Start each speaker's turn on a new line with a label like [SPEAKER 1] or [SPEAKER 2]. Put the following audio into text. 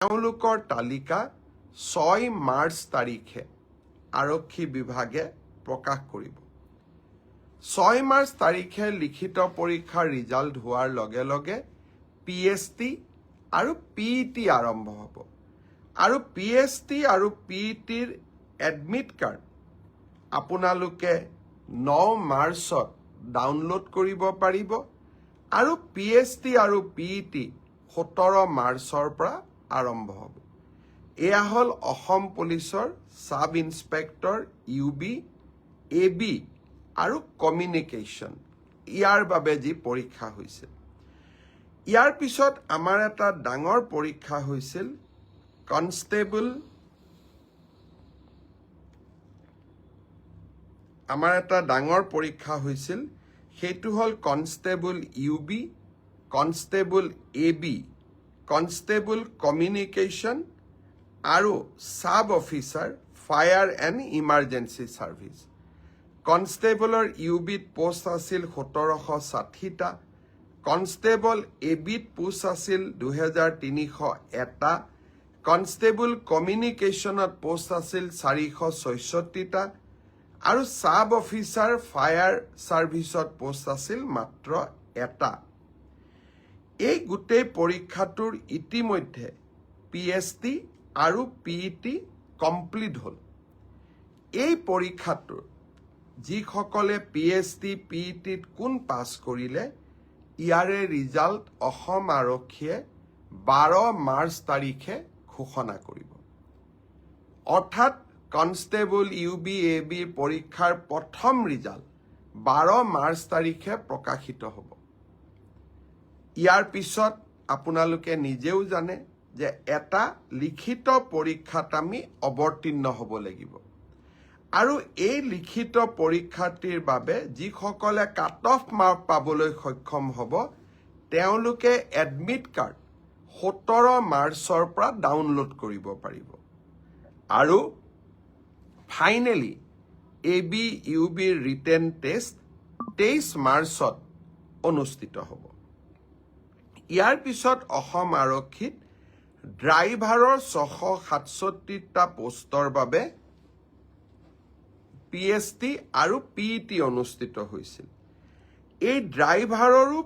[SPEAKER 1] তেওঁলোকৰ তালিকা 6 মাৰ্চ তাৰিখে আৰক্ষী বিভাগে প্ৰকাশ কৰিব। 6 মাৰ্চ তাৰিখে লিখিত পৰীক্ষাৰ ৰিজাল্ট হোৱাৰ লগে লগে PST আৰু PET আৰম্ভ হ'ব। আৰু PST আৰু PETৰ এডমিট কাৰ্ড আপোনালোকে 9 মাৰ্চত ডাউনলোড কৰিব পাৰিব আৰু PST আৰু PET 17 মাৰ্চৰ পৰা আৰম্ভ হ'ব। এয়া হ'ল অসম পুলিচৰ সাব ইন্সপেক্টৰ UB, AB আৰু কমিউনিকেশ্যন ইয়াৰ বাবে যি পৰীক্ষা হৈছিল। ইয়াৰ পিছত আমাৰ এটা ডাঙৰ পৰীক্ষা হৈছিল কনষ্টেবল সেইটো হ'ল constable UB, constable AB, constable communication আৰু sub officer fire and emergency service. কনষ্টেবলৰ UBত পোষ্ট আছিল 1760টা, কনষ্টেবল ABত পোষ্ট আছিল 2301টা, কনষ্টেবল কমিউনিকেশ্যনত পোষ্ট আছিল 466টা আৰু সাব অফিচাৰ ফায়াৰ ছাৰ্ভিচত পোষ্ট আছিল মাত্ৰ এটা। এই গোটেই পৰীক্ষাটোৰ ইতিমধ্যে PST আৰু PET কমপ্লিট হ'ল। এই পৰীক্ষাটোৰ যিসকলে PST, PETত কোন পাছ কৰিলে ইয়াৰে ৰিজাল্ট অসম আৰক্ষীয়ে 12 মাৰ্চ তাৰিখে ঘোষণা কৰিব। অৰ্থাৎ কনষ্টেবল UB, AB পৰীক্ষাৰ প্ৰথম ৰিজাল্ট 12 মাৰ্চ তাৰিখে প্ৰকাশিত হ'ব। ইয়াৰ পিছত আপোনালোকে নিজেও জানে যে এটা লিখিত পৰীক্ষাত আমি অৱতীৰ্ণ হ'ব লাগিব আৰু এই লিখিত পৰীক্ষাটিৰ বাবে যিসকলে কাট অফ মাৰ্ক পাবলৈ সক্ষম হ'ব তেওঁলোকে এডমিট কাৰ্ড 17 মাৰ্চৰ পৰা ডাউনলোড কৰিব পাৰিব আৰু finally AB, UB written test 23 মাৰ্চত অনুষ্ঠিত হ'ব। ইয়াৰ পিছত অসম আৰক্ষীত ড্ৰাইভাৰৰ 667টা পোষ্টৰ বাবে PST আৰু PET অনুষ্ঠিত হৈছিল। এই ড্ৰাইভাৰৰো